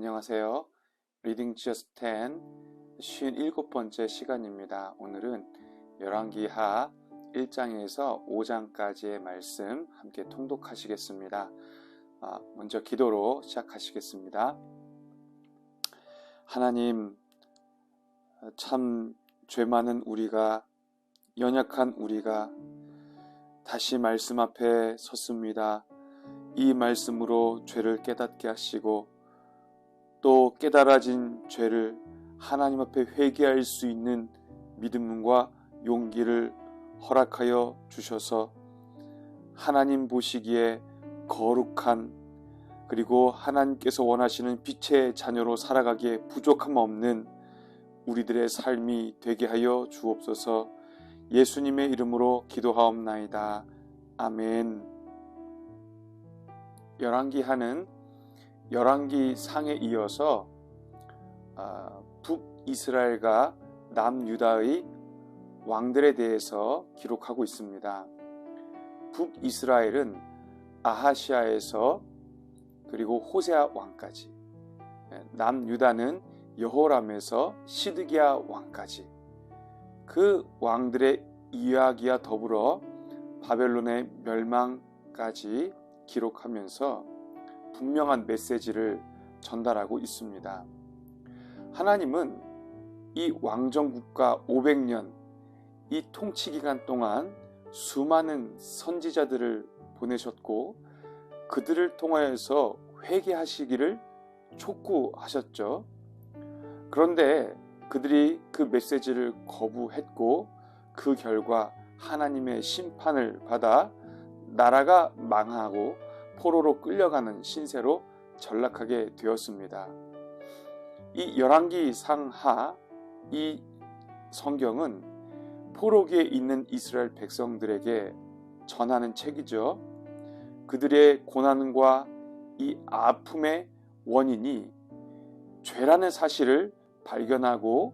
안녕하세요. Reading Just 10 57번째 시간입니다. 오늘은 열왕기하 1장에서 5장까지의 말씀 함께 통독하시겠습니다. 먼저 기도로 시작하시겠습니다. 하나님, 참 죄 많은 우리가, 연약한 우리가 다시 말씀 앞에 섰습니다. 이 말씀으로 죄를 깨닫게 하시고 또 깨달아진 죄를 하나님 앞에 회개할 수 있는 믿음과 용기를 허락하여 주셔서 하나님 보시기에 거룩한, 그리고 하나님께서 원하시는 빛의 자녀로 살아가기에 부족함 없는 우리들의 삶이 되게 하여 주옵소서. 예수님의 이름으로 기도하옵나이다. 아멘. 열왕기하는 열왕기 상에 이어서 북이스라엘과 남유다의 왕들에 대해서 기록하고 있습니다. 북이스라엘은 아하시아에서 그리고 호세아 왕까지, 남유다는 여호람에서 시드기야 왕까지, 그 왕들의 이야기와 더불어 바벨론의 멸망까지 기록하면서 분명한 메시지를 전달하고 있습니다. 하나님은 이 왕정국가 500년, 이 통치기간 동안 수많은 선지자들을 보내셨고 그들을 통하여서 회개하시기를 촉구하셨죠. 그런데 그들이 그 메시지를 거부했고 그 결과 하나님의 심판을 받아 나라가 망하고 포로로 끌려가는 신세로 전락하게 되었습니다. 이 열왕기 상하, 이 성경은 포로기에 있는 이스라엘 백성들에게 전하는 책이죠. 그들의 고난과 이 아픔의 원인이 죄라는 사실을 발견하고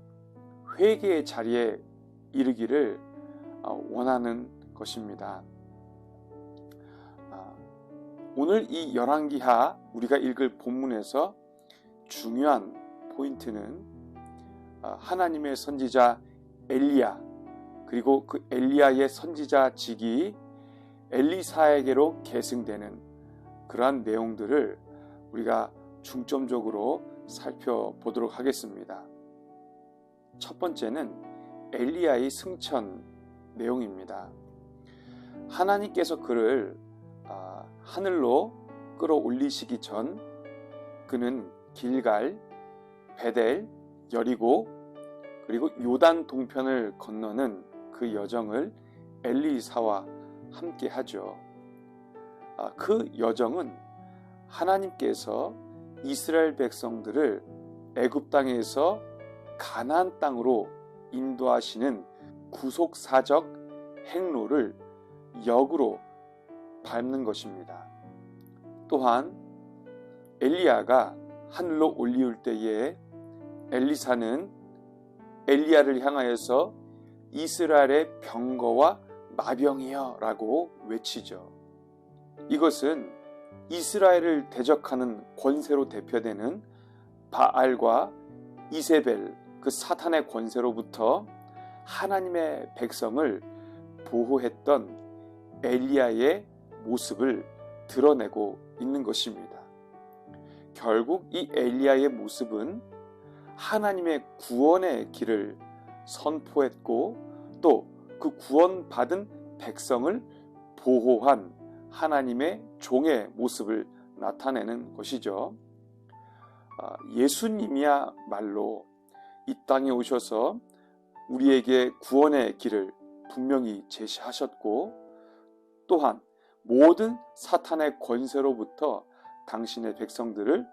회개의 자리에 이르기를 원하는 것입니다. 오늘 이 열왕기하 우리가 읽을 본문에서 중요한 포인트는 하나님의 선지자 엘리야, 그리고 그 엘리야의 선지자직이 엘리사에게로 계승되는 그러한 내용들을 우리가 중점적으로 살펴보도록 하겠습니다. 첫 번째는 엘리야의 승천 내용입니다. 하나님께서 그를 하늘로 끌어올리시기 전 그는 길갈, 베델, 여리고 그리고 요단 동편을 건너는 그 여정을 엘리사와 함께 하죠. 그 여정은 하나님께서 이스라엘 백성들을 애굽 땅에서 가나안 땅으로 인도하시는 구속사적 행로를 역으로 밟는 것입니다. 또한 엘리야가 하늘로 올리울 때에 엘리사는 엘리야를 향하여서 이스라엘의 병거와 마병이여 라고 외치죠. 이것은 이스라엘을 대적하는 권세로 대표되는 바알과 이세벨, 그 사탄의 권세로부터 하나님의 백성을 보호했던 엘리야의 모습을 드러내고 있는 것입니다. 결국 이 엘리야의 모습은 하나님의 구원의 길을 선포했고 또 그 구원받은 백성을 보호한 하나님의 종의 모습을 나타내는 것이죠. 예수님이야말로 이 땅에 오셔서 우리에게 구원의 길을 분명히 제시하셨고 또한 모든 사탄의 권세로부터 당신의 백성들을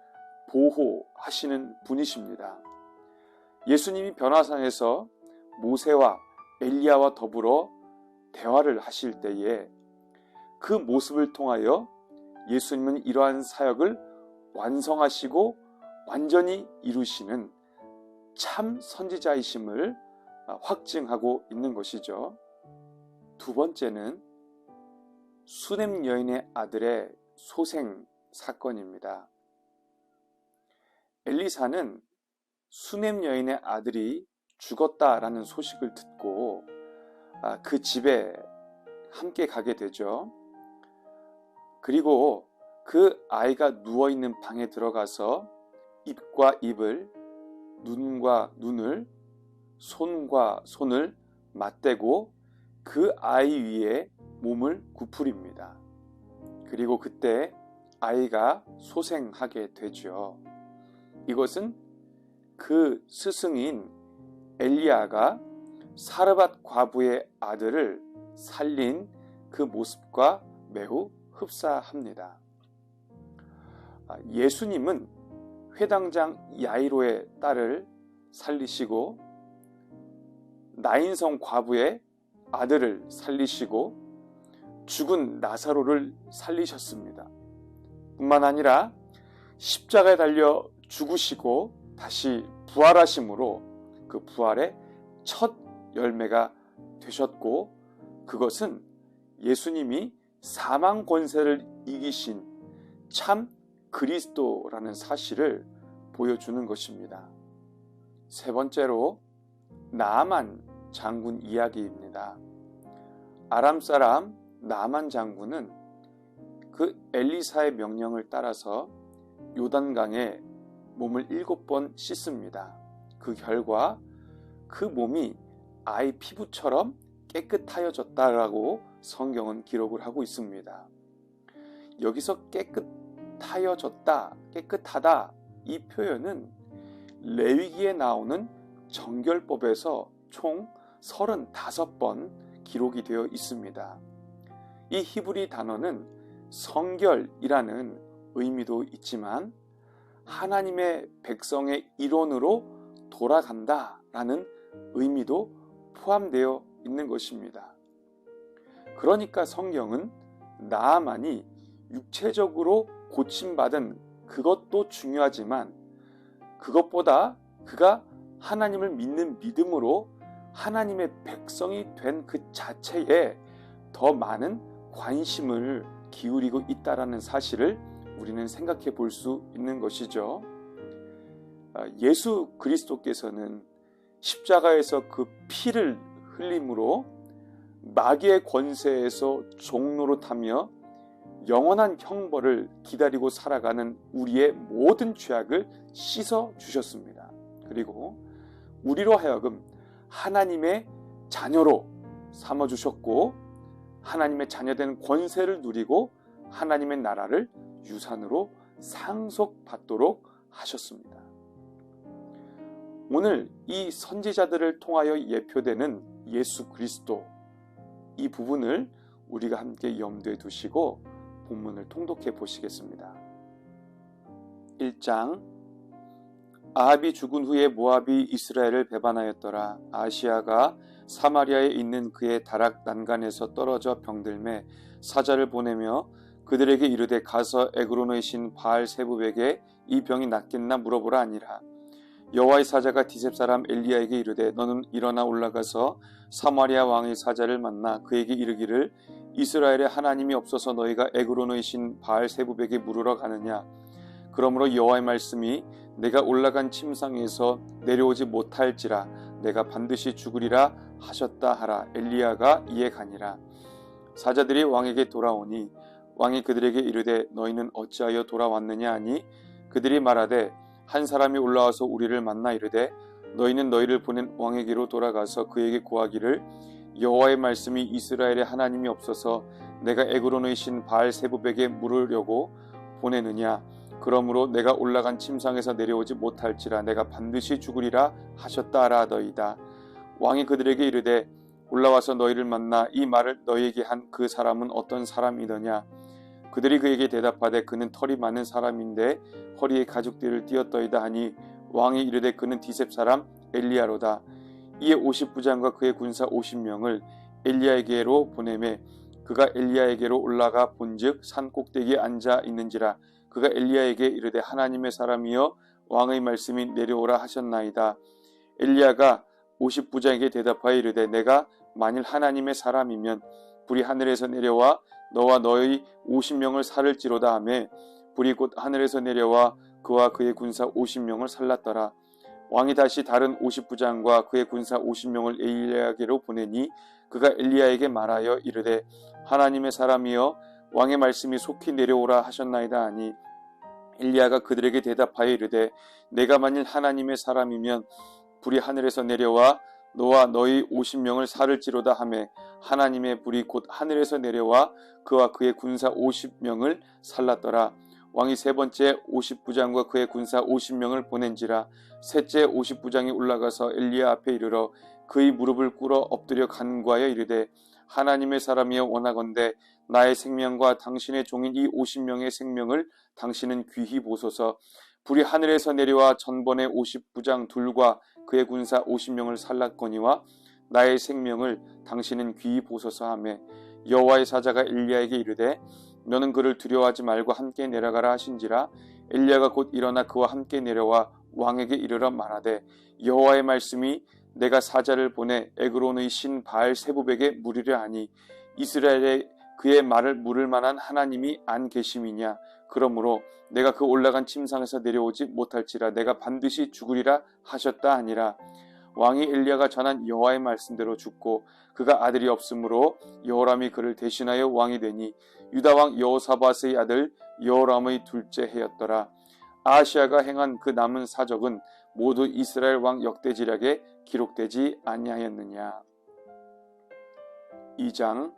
보호하시는 분이십니다. 예수님이 변화산에서 모세와 엘리야와 더불어 대화를 하실 때에 그 모습을 통하여 예수님은 이러한 사역을 완성하시고 완전히 이루시는 참 선지자이심을 확증하고 있는 것이죠. 두 번째는 수넴 여인의 아들의 소생 사건입니다. 엘리사는 수넴 여인의 아들이 죽었다라는 소식을 듣고 그 집에 함께 가게 되죠. 그리고 그 아이가 누워있는 방에 들어가서 입과 입을, 눈과 눈을, 손과 손을 맞대고 그 아이 위에 몸을 굽히립니다. 그리고 그때 아이가 소생하게 되죠. 이것은 그 스승인 엘리야가 사르밧 과부의 아들을 살린 그 모습과 매우 흡사합니다. 예수님은 회당장 야이로의 딸을 살리시고 나인성 과부의 아들을 살리시고 죽은 나사로를 살리셨습니다. 뿐만 아니라 십자가에 달려 죽으시고 다시 부활하심으로 그 부활의 첫 열매가 되셨고, 그것은 예수님이 사망 권세를 이기신 참 그리스도라는 사실을 보여주는 것입니다. 세 번째로 나아만 장군 이야기입니다. 아람 사람 나아만 장군은 그 엘리사의 명령을 따라서 요단강에 몸을 7번 씻습니다. 그 결과 그 몸이 아이 피부처럼 깨끗하여졌다라고 성경은 기록을 하고 있습니다. 여기서 깨끗하여졌다, 깨끗하다, 이 표현은 레위기에 나오는 정결법에서 총 35번 기록이 되어 있습니다. 이 히브리 단어는 성결이라는 의미도 있지만 하나님의 백성의 일원으로 돌아간다라는 의미도 포함되어 있는 것입니다. 그러니까 성경은 나아만이 육체적으로 고침받은 그것도 중요하지만 그것보다 그가 하나님을 믿는 믿음으로 하나님의 백성이 된 그 자체에 더 많은 관심을 기울이고 있다라는 사실을 우리는 생각해 볼 수 있는 것이죠. 예수 그리스도께서는 십자가에서 그 피를 흘림으로 마귀의 권세에서 종노릇하며 영원한 형벌을 기다리고 살아가는 우리의 모든 죄악을 씻어 주셨습니다. 그리고 우리로 하여금 하나님의 자녀로 삼아 주셨고 하나님의 자녀된 권세를 누리고 하나님의 나라를 유산으로 상속받도록 하셨습니다. 오늘 이 선지자들을 통하여 예표되는 예수 그리스도, 이 부분을 우리가 함께 염두에 두시고 본문을 통독해 보시겠습니다. 1장 아합이 죽은 후에 모압이 이스라엘을 배반하였더라. 아시아가 사마리아에 있는 그의 다락 난간에서 떨어져 병들매 사자를 보내며 그들에게 이르되 가서 에그론의 신 바알 세부백에 이 병이 낫겠나 물어보라 하니라. 여호와의 사자가 디셉 사람 엘리야에게 이르되 너는 일어나 올라가서 사마리아 왕의 사자를 만나 그에게 이르기를 이스라엘에 하나님이 없어서 너희가 에그론의 신 바알 세부백에 물으러 가느냐. 그러므로 여호와의 말씀이 내가 올라간 침상에서 내려오지 못할지라 내가 반드시 죽으리라 하셨다 하라. 엘리야가 이에 가니라. 사자들이 왕에게 돌아오니 왕이 그들에게 이르되 너희는 어찌하여 돌아왔느냐 하니 그들이 말하되 한 사람이 올라와서 우리를 만나 이르되 너희는 너희를 보낸 왕에게로 돌아가서 그에게 고하기를 여호와의 말씀이 이스라엘에 하나님이 없어서 내가 에그론의 신 바알 세부백에 물으려고 보내느냐. 그러므로 내가 올라간 침상에서 내려오지 못할지라 내가 반드시 죽으리라 하셨다 하더이다. 왕이 그들에게 이르되 올라와서 너희를 만나 이 말을 너희에게 한 그 사람은 어떤 사람이더냐. 그들이 그에게 대답하되 그는 털이 많은 사람인데 허리에 가죽띠를 띠었더이다 하니 왕이 이르되 그는 디셉 사람 엘리야로다. 이에 50부장과 그의 군사 50명을 엘리야에게로 보내매 그가 엘리야에게로 올라가 본즉 산 꼭대기에 앉아 있는지라. 그가 엘리야에게 이르되 하나님의 사람이여 왕의 말씀이 내려오라 하셨나이다. 엘리야가 50부장에게 대답하여 이르되 내가 만일 하나님의 사람이면 불이 하늘에서 내려와 너와 너의 50명을 살을지로다 하매 불이 곧 하늘에서 내려와 그와 그의 군사 50명을 살랐더라. 왕이 다시 다른 50부장과 그의 군사 50명을 엘리야에게로 보내니 그가 엘리야에게 말하여 이르되 하나님의 사람이여 왕의 말씀이 속히 내려오라 하셨나이다 하니 엘리야가 그들에게 대답하여 이르되 내가 만일 하나님의 사람이면 불이 하늘에서 내려와 너와 너희 50명을 살을지로다 하매 하나님의 불이 곧 하늘에서 내려와 그와 그의 군사 50명을 살랐더라. 왕이 세 번째 50부장과 그의 군사 50명을 보낸지라. 셋째 50부장이 올라가서 엘리야 앞에 이르러 그의 무릎을 꿇어 엎드려 간구하여 이르되 하나님의 사람이여 원하건대 나의 생명과 당신의 종인 이 50명의 생명을 당신은 귀히 보소서. 불이 하늘에서 내려와 전번의 50부장 둘과 그의 군사 50명을 살랐거니와 나의 생명을 당신은 귀히 보소서 하매 여호와의 사자가 엘리야에게 이르되 너는 그를 두려워하지 말고 함께 내려가라 하신지라. 엘리야가 곧 일어나 그와 함께 내려와 왕에게 이르러 말하되 여호와의 말씀이 내가 사자를 보내 에그론의 신 바알세붑에게 물으려 하니 이스라엘에 그의 말을 물을 만한 하나님이 안 계심이냐. 그러므로 내가 그 올라간 침상에서 내려오지 못할지라 내가 반드시 죽으리라 하셨다 하니라. 왕이 엘리야가 전한 여호와의 말씀대로 죽고 그가 아들이 없으므로 여호람이 그를 대신하여 왕이 되니 유다 왕 여호사밧의 아들 여호람의 둘째 해였더라. 아하시아가 행한 그 남은 사적은 모두 이스라엘 왕 역대지략에 기록되지 아니하였느냐. 2장.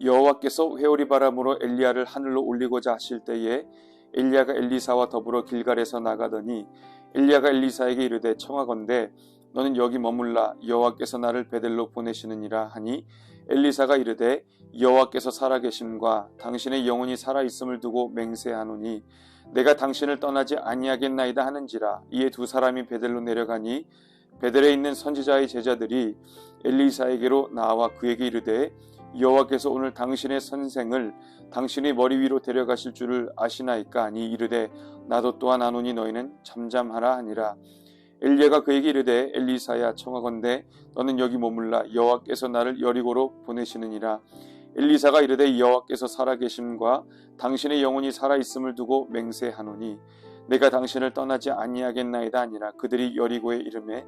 여호와께서 회오리 바람으로 엘리야를 하늘로 올리고자 하실 때에 엘리야가 엘리사와 더불어 길갈에서 나가더니 엘리야가 엘리사에게 이르되 청하건대 너는 여기 머물라 여호와께서 나를 베델로 보내시느니라 하니 엘리사가 이르되 여호와께서 살아계심과 당신의 영혼이 살아있음을 두고 맹세하노니 내가 당신을 떠나지 아니하겠나이다 하는지라. 이에 두 사람이 베델로 내려가니 베델에 있는 선지자의 제자들이 엘리사에게로 나와 그에게 이르되 여호와께서 오늘 당신의 선생을 당신의 머리 위로 데려가실 줄을 아시나이까 하니 이르되 나도 또한 아노니 너희는 잠잠하라 하니라. 엘리야가 그에게 이르되 엘리사야 청하건대 너는 여기 머물라 여호와께서 나를 여리고로 보내시느니라. 엘리사가 이르되 여호와께서 살아계심과 당신의 영혼이 살아있음을 두고 맹세하노니 내가 당신을 떠나지 아니하겠나이다 하니라. 그들이 여리고에 이르매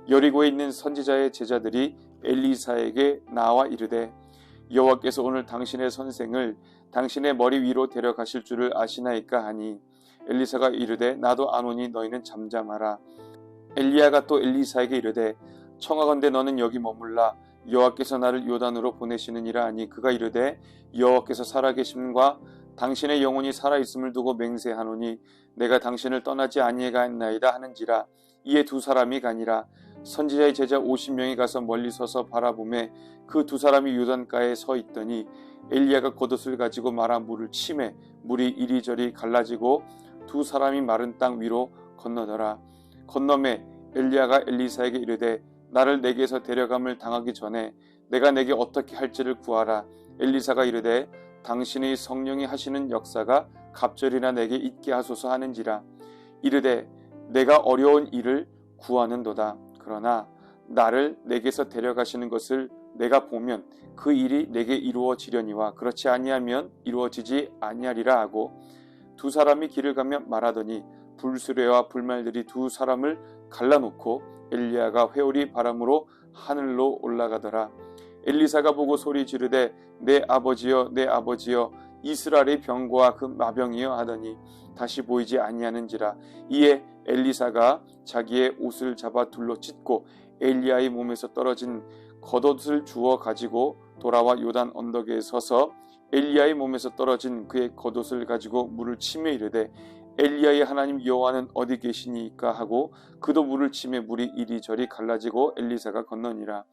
여리고에 있는 선지자의 제자들이 엘리사에게 나와 이르되 여호와께서 오늘 당신의 선생을 당신의 머리 위로 데려가실 줄을 아시나이까 하니 엘리사가 이르되 나도 아노니 너희는 잠잠하라. 엘리야가 또 엘리사에게 이르되 청하건대 너는 여기 머물라 여호와께서 나를 요단으로 보내시느니라 하니 그가 이르되 여호와께서 살아계심과 당신의 영혼이 살아있음을 두고 맹세하노니 내가 당신을 떠나지 아니하겠나이다 하는지라. 이에 두 사람이 가니라. 선지자의 제자 50명이 가서 멀리 서서 바라보매 그 두 사람이 요단가에 서 있더니 엘리야가 겉옷을 가지고 말아 물을 치매 물이 이리저리 갈라지고 두 사람이 마른 땅 위로 건너더라. 건너매 엘리야가 엘리사에게 이르되 나를 내게서 데려감을 당하기 전에 내가 내게 어떻게 할지를 구하라. 엘리사가 이르되 당신의 성령이 하시는 역사가 갑절이나 내게 있게 하소서 하는지라. 이르되 내가 어려운 일을 구하는도다. 그러나 나를 내게서 데려가시는 것을 내가 보면 그 일이 내게 이루어지려니와 그렇지 아니하면 이루어지지 아니하리라 하고 두 사람이 길을 가며 말하더니 불수레와 불말들이 두 사람을 갈라놓고 엘리야가 회오리 바람으로 하늘로 올라가더라. 엘리사가 보고 소리 지르되 내 아버지여 내 아버지여 이스라엘의 병과 그 마병이여 하더니 다시 보이지 아니하는지라. 이에 엘리사가 자기의 옷을 잡아 둘로 찢고 엘리야의 몸에서 떨어진 겉옷을 주워 가지고 돌아와 요단 언덕에 서서 엘리야의 몸에서 떨어진 그의 겉옷을 가지고 물을 치며 이르되 엘리야의 하나님 여호와는 어디 계시니까 하고 그도 물을 치며 물이 이리저리 갈라지고 엘리사가 건너니라.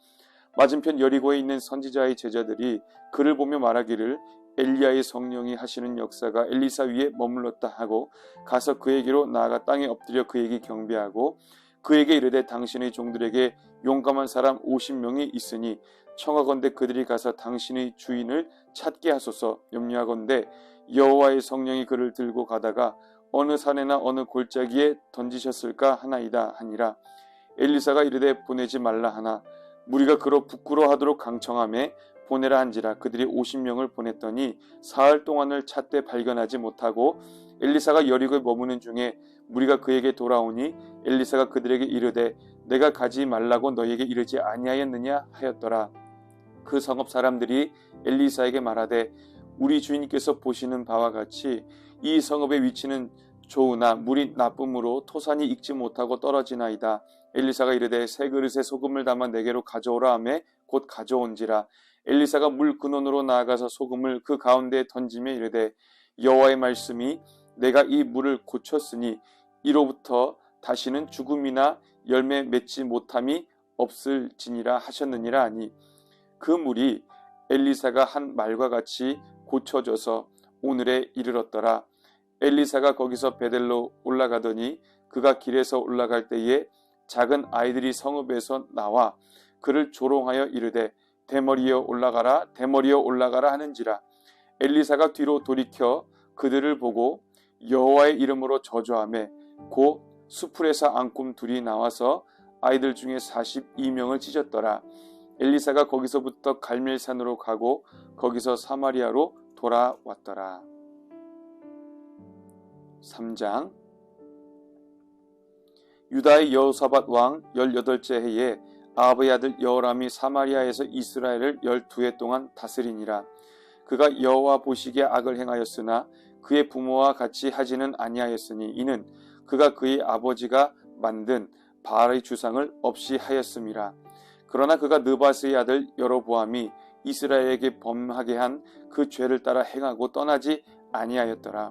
맞은편 여리고에 있는 선지자의 제자들이 그를 보며 말하기를 엘리야의 성령이 하시는 역사가 엘리사 위에 머물렀다 하고 가서 그에게로 나아가 땅에 엎드려 그에게 경배하고 그에게 이르되 당신의 종들에게 용감한 사람 50명이 있으니 청하건대 그들이 가서 당신의 주인을 찾게 하소서. 염려하건대 여호와의 성령이 그를 들고 가다가 어느 산에나 어느 골짜기에 던지셨을까 하나이다 하니라. 엘리사가 이르되 보내지 말라 하나 무리가 그로 부끄러워하도록 강청하매 보내라 한지라. 그들이 50명을 보냈더니 사흘 동안을 찾되 발견하지 못하고 엘리사가 여리고에 머무는 중에 무리가 그에게 돌아오니 엘리사가 그들에게 이르되 내가 가지 말라고 너희에게 이르지 아니하였느냐 하였더라. 그 성읍 사람들이 엘리사에게 말하되 우리 주인께서 보시는 바와 같이 이 성읍의 위치는 좋으나 물이 나쁨으로 토산이 익지 못하고 떨어지나이다. 엘리사가 이르되 세 그릇에 소금을 담아 내게로 가져오라 하매 곧 가져온지라. 엘리사가 물 근원으로 나아가서 소금을 그 가운데에 던지며 이르되 여호와의 말씀이 내가 이 물을 고쳤으니 이로부터 다시는 죽음이나 열매 맺지 못함이 없을지니라 하셨느니라 하니 그 물이 엘리사가 한 말과 같이 고쳐져서 오늘에 이르렀더라. 엘리사가 거기서 베델로 올라가더니 그가 길에서 올라갈 때에 작은 아이들이 성읍에서 나와 그를 조롱하여 이르되 대머리여 올라가라 대머리여 올라가라 하는지라. 엘리사가 뒤로 돌이켜 그들을 보고 여호와의 이름으로 저주하매 곧 수풀에서 앙꿈 둘이 나와서 아이들 중에 42명을 찢었더라. 엘리사가 거기서부터 갈멜산으로 가고 거기서 사마리아로 돌아왔더라. 3장. 유다의 여호사밧 왕 18째 해에 아합의 아들 여호람이 사마리아에서 이스라엘을 12해 동안 다스리니라. 그가 여호와 보시기에 악을 행하였으나 그의 부모와 같이 하지는 아니하였으니 이는 그가 그의 아버지가 만든 바알의 주상을 없이 하였음이라. 그러나 그가 느바스의 아들 여로보암이 이스라엘에게 범하게 한 그 죄를 따라 행하고 떠나지 아니하였더라.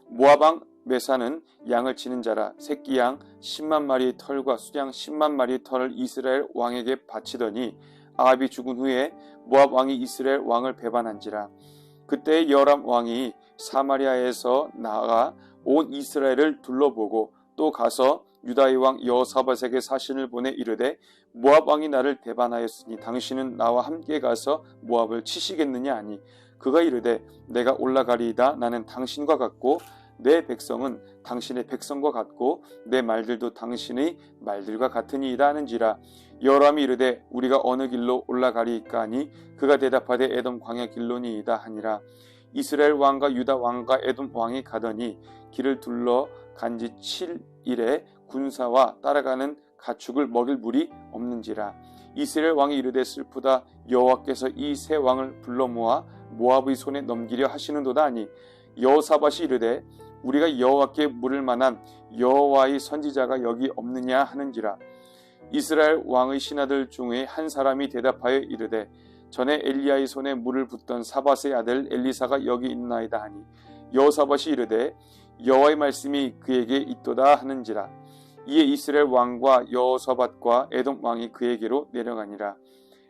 모압 왕 메사는 양을 치는 자라. 새끼 양 10만 마리의 털과 수양 10만 마리의 털을 이스라엘 왕에게 바치더니 아합이 죽은 후에 모압 왕이 이스라엘 왕을 배반한지라. 그때 여호람 왕이 사마리아에서 나아가 온 이스라엘을 둘러보고 또 가서 유다의 왕 여호사밧에게 사신을 보내 이르되 모압 왕이 나를 배반하였으니 당신은 나와 함께 가서 모압을 치시겠느냐 하니 그가 이르되 내가 올라가리이다. 나는 당신과 같고 내 백성은 당신의 백성과 같고 내 말들도 당신의 말들과 같으니이다 하는지라. 여호람이 이르되 우리가 어느 길로 올라가리이까 하니 그가 대답하되 에돔 광야 길로니이다 하니라. 이스라엘 왕과 유다 왕과 에돔 왕이 가더니 길을 둘러 간지 7일에 군사와 따라가는 가축을 먹일 물이 없는지라. 이스라엘 왕이 이르되 슬프다. 여호와께서 이 세 왕을 불러 모아 모압의 손에 넘기려 하시는도다 하니 여호사밧이 이르되 우리가 여호와께 물을 만한 여호와의 선지자가 여기 없느냐 하는지라. 이스라엘 왕의 신하들 중에 한 사람이 대답하여 이르되 전에 엘리야의 손에 물을 붓던 사밧의 아들 엘리사가 여기 있나이다 하니 여호사밧이 이르되 여호와의 말씀이 그에게 있도다 하는지라. 이에 이스라엘 왕과 여호사밧과 에돔 왕이 그에게로 내려가니라.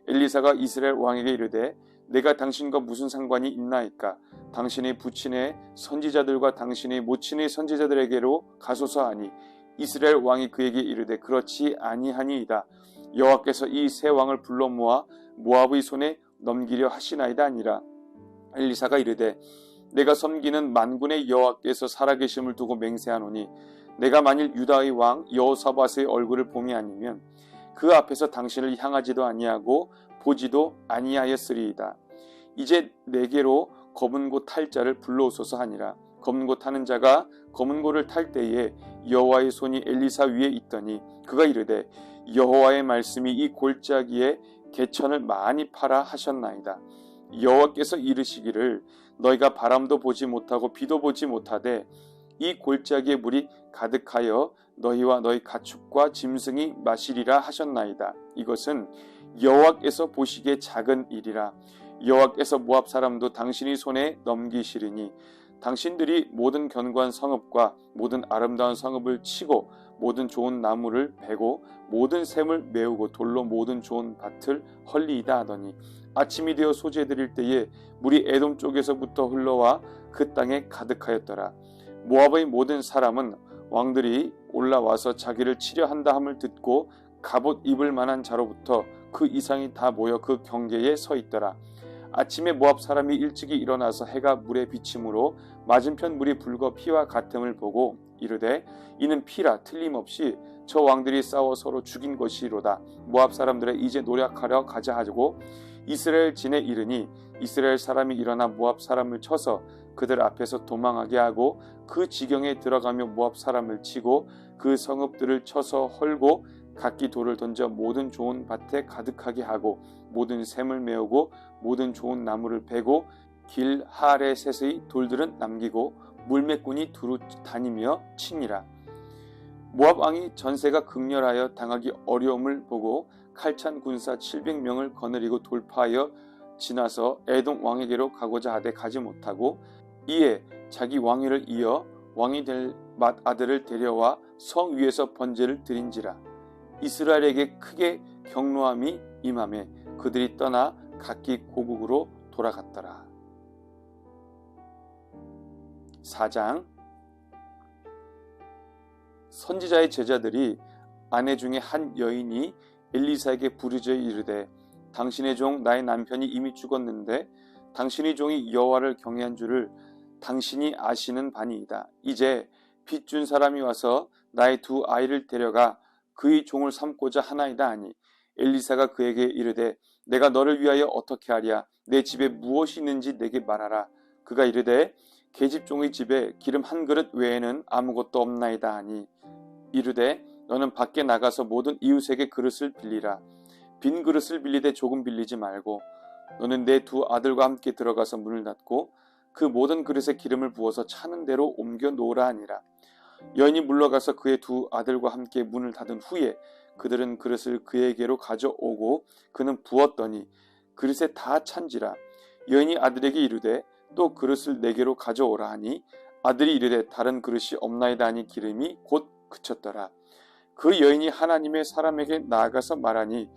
엘리사가 이스라엘 왕에게 이르되 내가 당신과 무슨 상관이 있나이까? 당신의 부친의 선지자들과 당신의 모친의 선지자들에게로 가소서 하니 이스라엘 왕이 그에게 이르되 그렇지 아니하니이다. 여호와께서 이 세 왕을 불러 모아 모압의 손에 넘기려 하시나이다 하니라. 엘리사가 이르되 내가 섬기는 만군의 여호와께서 살아계심을 두고 맹세하노니 내가 만일 유다의 왕 여호사밧의 얼굴을 봄이 아니면 그 앞에서 당신을 향하지도 아니하고 보지도 아니하였으리이다. 이제 내게로 검은 고 탈 자를 불러오소서 하니라. 검은 고 타는 자가 검은 고를 탈 때에 여호와의 손이 엘리사 위에 있더니 그가 이르되 여호와의 말씀이 이 골짜기에 개천을 많이 팔아 하셨나이다. 여호와께서 이르시기를 너희가 바람도 보지 못하고 비도 보지 못하되 이 골짜기에 물이 가득하여 너희와 너희 가축과 짐승이 마시리라 하셨나이다. 이것은 여호와께서 보시기에 작은 일이라. 여호와께서 모압 사람도 당신이 손에 넘기시리니 당신들이 모든 견고한 성읍과 모든 아름다운 성읍을 치고 모든 좋은 나무를 베고 모든 샘을 메우고 돌로 모든 좋은 밭을 헐리이다 하더니 아침이 되어 소재드릴 때에 물이 에돔 쪽에서부터 흘러와 그 땅에 가득하였더라. 모압의 모든 사람은 왕들이 올라와서 자기를 치려 한다 함을 듣고 갑옷 입을 만한 자로부터 그 이상이 다 모여 그 경계에 서 있더라. 아침에 모압 사람이 일찍이 일어나서 해가 물에 비침으로 맞은편 물이 붉어 피와 같음을 보고 이르되 이는 피라 틀림없이 저 왕들이 싸워 서로 죽인 것이로다. 모압 사람들의 이제 노력하러 가자 하고 이스라엘 진에 이르니 이스라엘 사람이 일어나 모압 사람을 쳐서 그들 앞에서 도망하게 하고 그 지경에 들어가며 모압 사람을 치고 그 성읍들을 쳐서 헐고 각기 돌을 던져 모든 좋은 밭에 가득하게 하고 모든 샘을 메우고 모든 좋은 나무를 베고 길 하레셋의 돌들은 남기고 물매꾼이 두루 다니며 치니라. 모압 왕이 전세가 극렬하여 당하기 어려움을 보고 칼찬 군사 700명을 거느리고 돌파하여 지나서 에돔 왕에게로 가고자 하되 가지 못하고 이에 자기 왕위를 이어 왕이 될 맏아들을 데려와 성 위에서 번제를 드린지라. 이스라엘에게 크게 경노함이 임하매 그들이 떠나 각기 고국으로 돌아갔더라. 4장. 선지자의 제자들이 아내 중에 한 여인이 엘리사에게 부르짖어 이르되 당신의 종 나의 남편이 이미 죽었는데 당신의 종이 여호와를 경외한 줄을 당신이 아시는 바니이다. 이제 빚 준 사람이 와서 나의 두 아이를 데려가 그의 종을 삼고자 하나이다 하니 엘리사가 그에게 이르되 내가 너를 위하여 어떻게 하랴? 내 집에 무엇이 있는지 내게 말하라. 그가 이르되 계집종의 집에 기름 한 그릇 외에는 아무것도 없나이다 하니 이르되 너는 밖에 나가서 모든 이웃에게 그릇을 빌리라. 빈 그릇을 빌리되 조금 빌리지 말고 너는 내 두 아들과 함께 들어가서 문을 닫고 그 모든 그릇에 기름을 부어서 차는 대로 옮겨 놓으라 하니라. 여인이 물러가서 그의 두 아들과 함께 문을 닫은 후에 그들은 그릇을 그에게로 가져오고 그는 부었더니 그릇에 다 찬지라. 여인이 아들에게 이르되 또 그릇을 내게로 가져오라 하니 아들이 이르되 다른 그릇이 없나이다 하니 기름이 곧 그쳤더라. 그 여인이 하나님의 사람에게 나아가서 말하니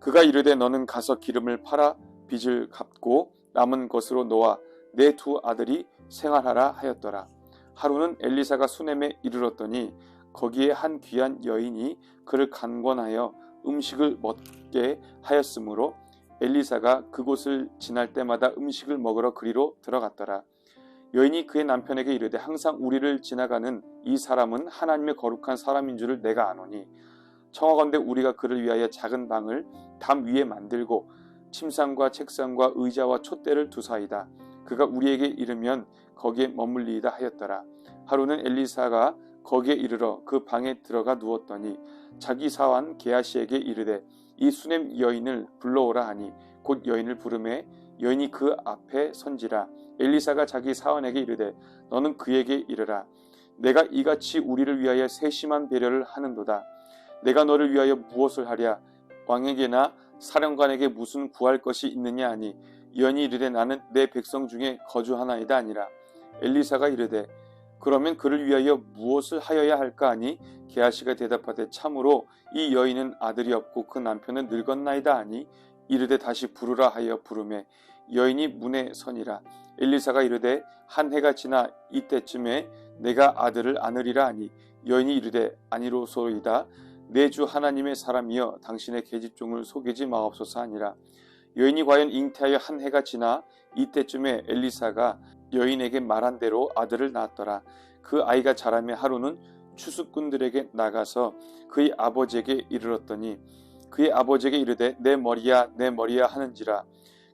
그가 이르되 너는 가서 기름을 팔아 빚을 갚고 남은 것으로 너와 내 두 아들이 생활하라 하였더라. 하루는 엘리사가 수넴에 이르렀더니 거기에 한 귀한 여인이 그를 간권하여 음식을 먹게 하였으므로 엘리사가 그곳을 지날 때마다 음식을 먹으러 그리로 들어갔더라. 여인이 그의 남편에게 이르되 항상 우리를 지나가는 이 사람은 하나님의 거룩한 사람인 줄을 내가 아노니 청하건대 우리가 그를 위하여 작은 방을 담 위에 만들고 침상과 책상과 의자와 촛대를 두사이다. 그가 우리에게 이르면 거기에 머물리이다 하였더라. 하루는 엘리사가 거기에 이르러 그 방에 들어가 누웠더니 자기 사환 게하시에게 이르되 이 수넴 여인을 불러오라 하니 곧 여인을 부르매 여인이 그 앞에 선지라. 엘리사가 자기 사환에게 이르되 너는 그에게 이르라. 내가 이같이 우리를 위하여 세심한 배려를 하는도다. 내가 너를 위하여 무엇을 하랴? 왕에게나 사령관에게 무슨 구할 것이 있느냐 하니 여인이 이르되 나는 내 백성 중에 거주하나이다 아니라. 엘리사가 이르되 그러면 그를 위하여 무엇을 하여야 할까 하니 게하시가 대답하되 참으로 이 여인은 아들이 없고 그 남편은 늙었나이다 하니 이르되 다시 부르라 하여 부르매 여인이 문에 서니라. 엘리사가 이르되 한 해가 지나 이때쯤에 내가 아들을 안으리라 하니 여인이 이르되 아니로소이다. 내 주 하나님의 사람이여 당신의 계집종을 속이지 마옵소서 하니라. 여인이 과연 잉태하여 한 해가 지나 이때쯤에 엘리사가 여인에게 말한 대로 아들을 낳았더라. 그 아이가 자라매 하루는 추수꾼들에게 나가서 그의 아버지에게 이르렀더니 그의 아버지에게 이르되 내 머리야 내 머리야 하는지라.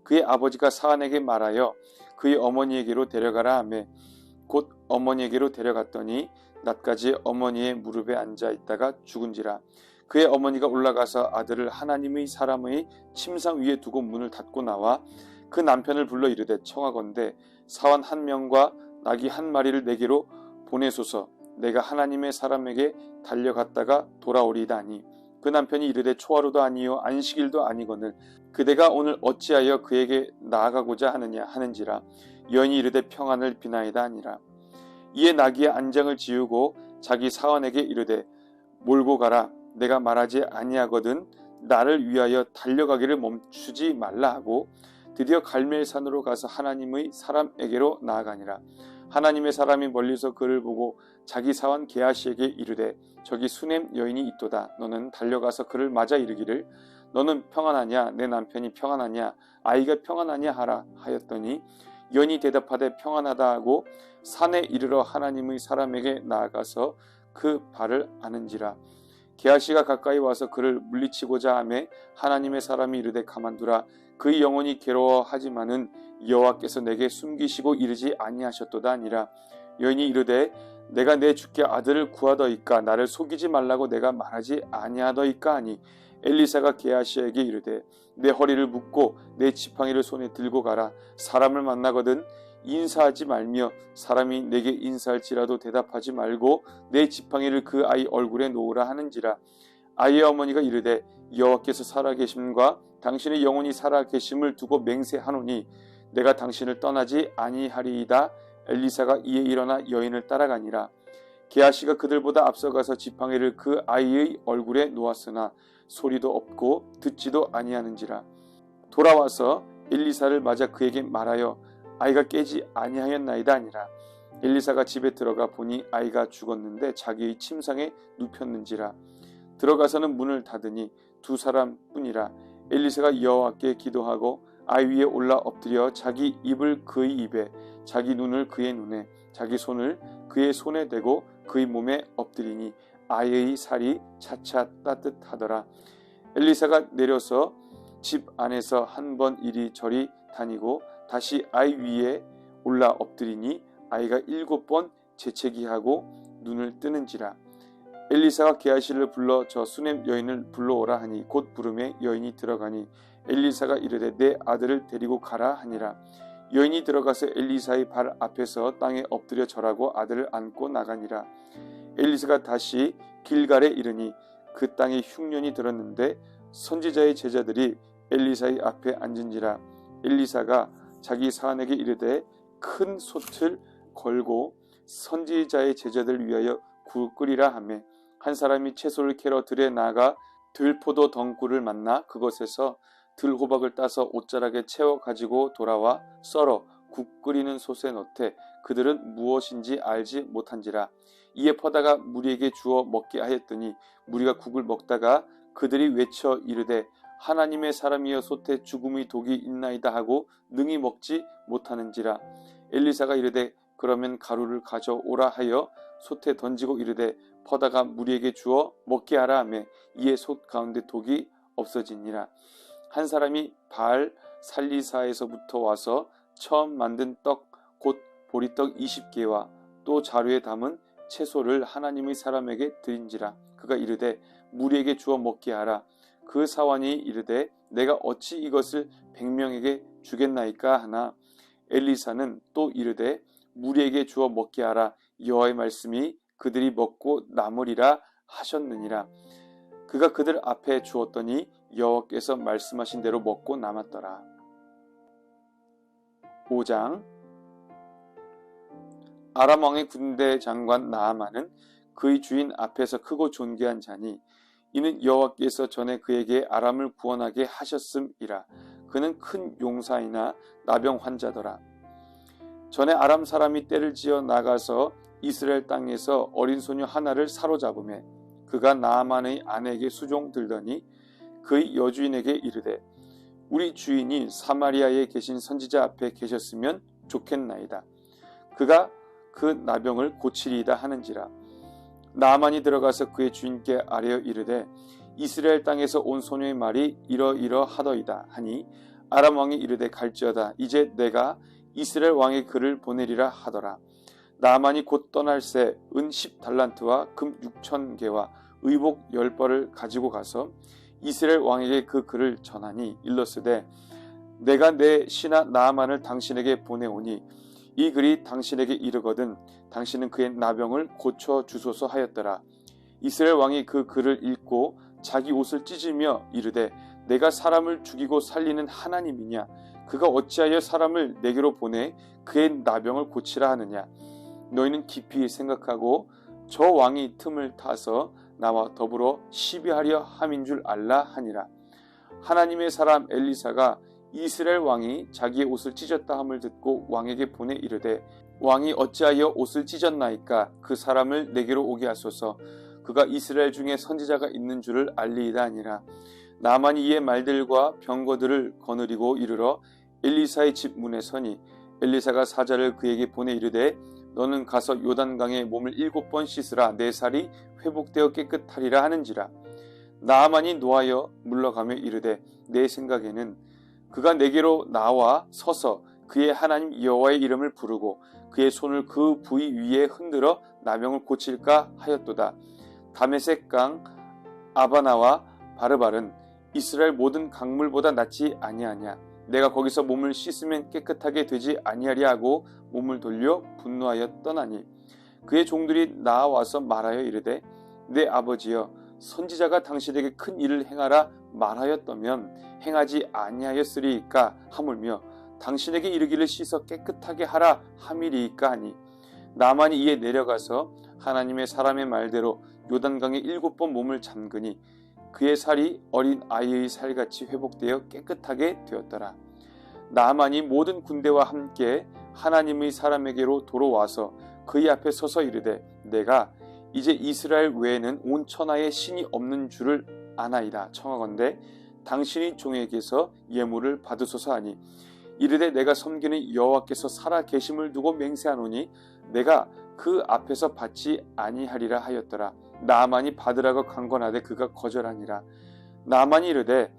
그의 아버지가 사안에게 말하여 그의 어머니에게로 데려가라 하매 곧 어머니에게로 데려갔더니 낮까지 어머니의 무릎에 앉아 있다가 죽은지라. 그의 어머니가 올라가서 아들을 하나님의 사람의 침상 위에 두고 문을 닫고 나와 그 남편을 불러 이르되 청하건대 사환 한 명과 나귀 한 마리를 내게로 보내소서. 내가 하나님의 사람에게 달려갔다가 돌아오리이다 하니 그 남편이 이르되 초하루도 아니요 안식일도 아니거늘 그대가 오늘 어찌하여 그에게 나아가고자 하느냐 하는지라. 여인이 이르되 평안을 비나이다 하니라. 이에 나귀의 안장을 지우고 자기 사환에게 이르되 몰고 가라. 내가 말하지 아니하거든 나를 위하여 달려가기를 멈추지 말라 하고 드디어 갈멜산으로 가서 하나님의 사람에게로 나아가니라. 하나님의 사람이 멀리서 그를 보고 자기 사환 게하시에게 이르되 저기 수넴 여인이 있도다. 너는 달려가서 그를 맞아 이르기를 너는 평안하냐? 내 남편이 평안하냐? 아이가 평안하냐? 하라 하였더니 여인이 대답하되 평안하다 하고 산에 이르러 하나님의 사람에게 나아가서 그 발을 아는지라. 게하시가 가까이 와서 그를 물리치고자 하매 하나님의 사람이 이르되 가만두라. 그의 영혼이 괴로워하지만은 여호와께서 내게 숨기시고 이르지 아니하셨도다 하니라. 여인이 이르되 내가 내 주께 아들을 구하더이까 나를 속이지 말라고 내가 말하지 아니하더이까 하니 엘리사가 게하시에게 이르되 내 허리를 묶고 내 지팡이를 손에 들고 가라. 사람을 만나거든 인사하지 말며 사람이 내게 인사할지라도 대답하지 말고 내 지팡이를 그 아이 얼굴에 놓으라 하는지라. 아이의 어머니가 이르되 여호와께서 살아계심과 당신의 영혼이 살아계심을 두고 맹세하노니 내가 당신을 떠나지 아니하리이다. 엘리사가 이에 일어나 여인을 따라가니라. 게하시가 그들보다 앞서가서 지팡이를 그 아이의 얼굴에 놓았으나 소리도 없고 듣지도 아니하는지라. 돌아와서 엘리사를 맞아 그에게 말하여 아이가 깨지 아니하였나이다 하니라. 엘리사가 집에 들어가 보니 아이가 죽었는데 자기의 침상에 눕혔는지라. 들어가서는 문을 닫으니 두 사람뿐이라. 엘리사가 여호와께 기도하고 아이 위에 올라 엎드려 자기 입을 그의 입에 자기 눈을 그의 눈에 자기 손을 그의 손에 대고 그의 몸에 엎드리니 아이의 살이 차차 따뜻하더라. 엘리사가 내려서 집 안에서 한 번 이리저리 다니고 다시 아이 위에 올라 엎드리니 아이가 7번 재채기하고 눈을 뜨는지라. 엘리사가 게하시를 불러 저 수넴 여인을 불러오라 하니 곧 부름에 여인이 들어가니 엘리사가 이르되 내 아들을 데리고 가라 하니라. 여인이 들어가서 엘리사의 발 앞에서 땅에 엎드려 절하고 아들을 안고 나가니라. 엘리사가 다시 길갈에 이르니 그 땅에 흉년이 들었는데 선지자의 제자들이 엘리사의 앞에 앉은지라. 엘리사가 자기 사환에게 이르되 큰 솥을 걸고 선지자의 제자들을 위하여 국 끓이라 하매 한 사람이 채소를 캐러 들에 나가 들포도 덩굴을 만나 그것에서 들호박을 따서 옷자락에 채워 가지고 돌아와 썰어 국 끓이는 솥에 넣되 그들은 무엇인지 알지 못한지라. 이에 퍼다가 무리에게 주어 먹게 하였더니 무리가 국을 먹다가 그들이 외쳐 이르되 하나님의 사람이여 솥에 죽음의 독이 있나이다 하고 능히 먹지 못하는지라. 엘리사가 이르되 그러면 가루를 가져오라 하여 솥에 던지고 이르되 퍼다가 무리에게 주어 먹게 하라 하매 이에 솥 가운데 독이 없어지니라. 한 사람이 바알 살리사에서부터 와서 처음 만든 떡 곧 보리떡 20개와 또 자루에 담은 채소를 하나님의 사람에게 드린지라. 그가 이르되 무리에게 주어 먹게 하라. 그 사환이 이르되 내가 어찌 이것을 100명에게 주겠나이까 하나 엘리사는 또 이르되 무리에게 주어 먹게 하라. 여호와의 말씀이 그들이 먹고 남으리라 하셨느니라. 그가 그들 앞에 주었더니 여호와께서 말씀하신 대로 먹고 남았더라. 5장. 아람 왕의 군대 장관 나아만은 그의 주인 앞에서 크고 존귀한 자니 이는 여호와께서 전에 그에게 아람을 구원하게 하셨음이라. 그는 큰 용사이나 나병 환자더라. 전에 아람 사람이 떼를 지어 나가서 이스라엘 땅에서 어린 소녀 하나를 사로잡음에 그가 나아만의 아내에게 수종 들더니 그의 여주인에게 이르되 우리 주인이 사마리아에 계신 선지자 앞에 계셨으면 좋겠나이다. 그가 그 나병을 고치리이다 하는지라. 나아만이 들어가서 그의 주인께 아뢰어 이르되 이스라엘 땅에서 온 소녀의 말이 이러이러하더이다 하니 아람 왕이 이르되 갈지어다. 이제 내가 이스라엘 왕의 글을 보내리라 하더라. 나아만이 곧 떠날새 은 10달란트와 금 6,000개와 의복 10벌을 가지고 가서 이스라엘 왕에게 그 글을 전하니 일렀으되 내가 내 신하 나아만을 당신에게 보내오니 이 글이 당신에게 이르거든 당신은 그의 나병을 고쳐 주소서 하였더라. 이스라엘 왕이 그 글을 읽고 자기 옷을 찢으며 이르되 내가 사람을 죽이고 살리는 하나님이냐? 그가 어찌하여 사람을 내게로 보내 그의 나병을 고치라 하느냐? 너희는 깊이 생각하고 저 왕이 틈을 타서 나와 더불어 시비하려 함인 줄 알라 하니라. 하나님의 사람 엘리사가 이스라엘 왕이 자기의 옷을 찢었다 함을 듣고 왕에게 보내 이르되 왕이 어찌하여 옷을 찢었나이까? 그 사람을 내게로 오게 하소서. 그가 이스라엘 중에 선지자가 있는 줄을 알리이다 하니라. 나만이 이의 말들과 병거들을 거느리고 이르러 엘리사의 집 문에 서니 엘리사가 사자를 그에게 보내 이르되 너는 가서 요단강에 몸을 7번 씻으라. 내 살이 회복되어 깨끗하리라 하는지라. 나아만이 노하여 물러가며 이르되 내 생각에는 그가 내게로 나와 서서 그의 하나님 여호와의 이름을 부르고 그의 손을 그 부위 위에 흔들어 나병을 고칠까 하였도다. 다메섹 강 아바나와 바르발은 이스라엘 모든 강물보다 낫지 아니하냐. 내가 거기서 몸을 씻으면 깨끗하게 되지 아니하리 하고 몸을 돌려 분노하여 떠나니 그의 종들이 나와서 말하여 이르되 내 아버지여 선지자가 당신에게 큰 일을 행하라 말하였다면 행하지 아니하였으리이까 하물며 당신에게 이르기를 씻어 깨끗하게 하라 함이리이까 하니 나만이 이에 내려가서 하나님의 사람의 말대로 요단강에 7번 몸을 잠그니 그의 살이 어린 아이의 살같이 회복되어 깨끗하게 되었더라. 나만이 모든 군대와 함께 하나님의 사람에게로 돌아와서 그의 앞에 서서 이르되 내가 이제 이스라엘 외에는 온 천하에 신이 없는 줄을 아나이다. 청하건대 당신이 종에게서 예물을 받으소서 하니 이르되 내가 섬기는 여호와께서 살아 계심을 두고 맹세하노니 내가 그 앞에서 받지 아니하리라 하였더라. 나만이 받으라고 강권하되 그가 거절하니라. 나만이 이르되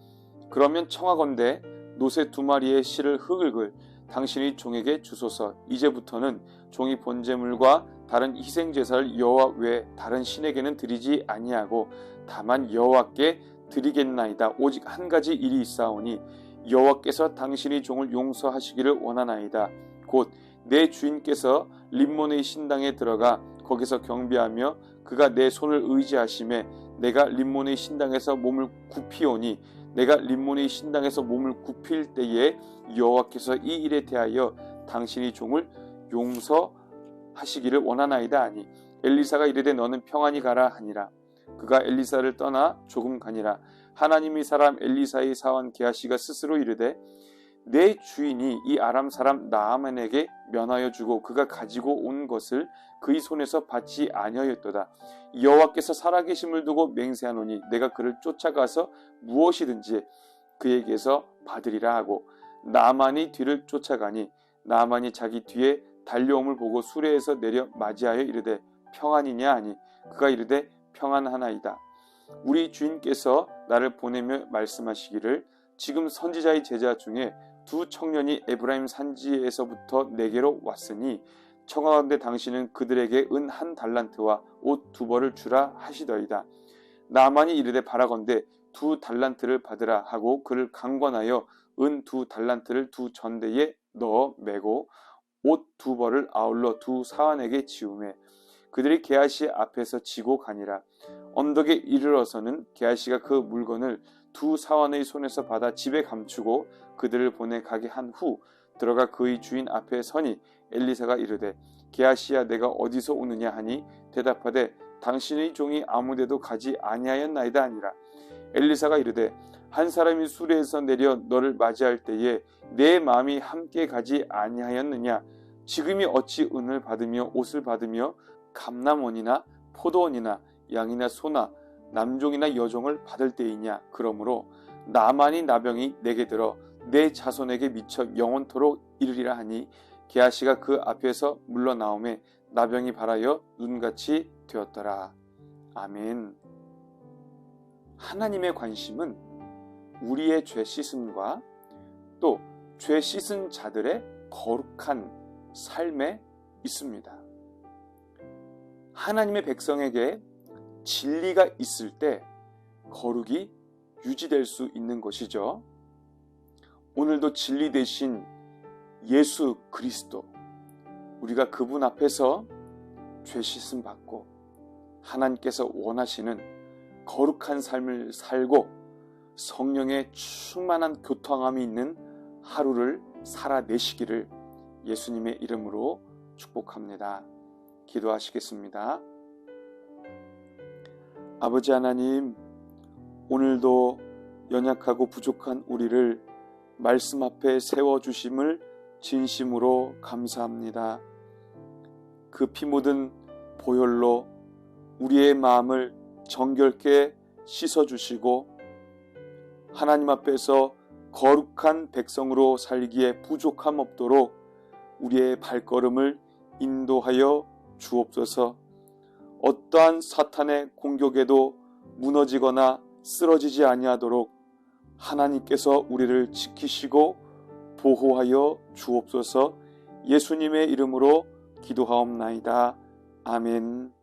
그러면 청하건대 노새 2마리의 실을 흙을 당신이 종에게 주소서. 이제부터는 종이 번제물과 다른 희생제사를 여호와 외 다른 신에게는 드리지 아니하고 다만 여호와께 드리겠나이다. 오직 한 가지 일이 있사오니 여호와께서 당신이 종을 용서하시기를 원하나이다. 곧 내 주인께서 림몬의 신당에 들어가 거기서 경배하며 그가 내 손을 의지하심에 내가 림몬의 신당에서 몸을 굽히오니 내가 림몬의 신당에서 몸을 굽힐 때에 여호와께서 이 일에 대하여 당신이 종을 용서하시기를 원하나이다 하니 엘리사가 이르되 너는 평안히 가라 하니라. 그가 엘리사를 떠나 조금 가니라. 하나님의 사람 엘리사의 사원 게하시가 스스로 이르되 내 주인이 이 아람 사람 나아만에게 면하여 주고 그가 가지고 온 것을 그의 손에서 받지 아니하였도다. 여호와께서 살아계심을 두고 맹세하노니 내가 그를 쫓아가서 무엇이든지 그에게서 받으리라 하고 나만이 뒤를 쫓아가니 나만이 자기 뒤에 달려옴을 보고 수레에서 내려 맞이하여 이르되 평안이냐 하니 그가 이르되 평안하나이다. 우리 주인께서 나를 보내며 말씀하시기를 지금 선지자의 제자 중에 2 청년이 에브라임 산지에서부터 내게로 왔으니 청하건대 당신은 그들에게 은 1달란트와 옷 2벌을 주라 하시더이다. 나만이 이르되 바라건대 2달란트를 받으라 하고 그를 강권하여 은 2달란트를 2 전대에 넣어 매고 옷 2벌을 아울러 2 사환에게 지우매 그들이 게하시 앞에서 지고 가니라. 언덕에 이르러서는 게하시가 그 물건을 2 사환의 손에서 받아 집에 감추고 그들을 보내 가게 한 후 들어가 그의 주인 앞에 서니 엘리사가 이르되 게하시야 내가 어디서 오느냐 하니 대답하되 당신의 종이 아무데도 가지 아니하였나이다 하니라. 엘리사가 이르되 한 사람이 수레에서 내려 너를 맞이할 때에 내 마음이 함께 가지 아니하였느냐. 지금이 어찌 은을 받으며 옷을 받으며 감람원이나 포도원이나 양이나 소나 남종이나 여종을 받을 때이냐. 그러므로 나만이 나병이 내게 들어 내 자손에게 미쳐 영원토록 이르리라 하니 게하시가 그 앞에서 물러나오매 나병이 발하여 눈같이 되었더라. 아멘. 하나님의 관심은 우리의 죄 씻음과 또 죄 씻은 자들의 거룩한 삶에 있습니다. 하나님의 백성에게 진리가 있을 때 거룩이 유지될 수 있는 것이죠. 오늘도 진리 대신 예수 그리스도, 우리가 그분 앞에서 죄 씻음 받고 하나님께서 원하시는 거룩한 삶을 살고 성령의 충만한 교통함이 있는 하루를 살아내시기를 예수님의 이름으로 축복합니다. 기도하시겠습니다. 아버지 하나님, 오늘도 연약하고 부족한 우리를 말씀 앞에 세워주심을 진심으로 감사합니다. 그 피 묻은 보혈로 우리의 마음을 정결케 씻어주시고 하나님 앞에서 거룩한 백성으로 살기에 부족함 없도록 우리의 발걸음을 인도하여 주옵소서. 어떠한 사탄의 공격에도 무너지거나 쓰러지지 아니하도록 하나님께서 우리를 지키시고 보호하여 주옵소서. 예수님의 이름으로 기도하옵나이다. 아멘.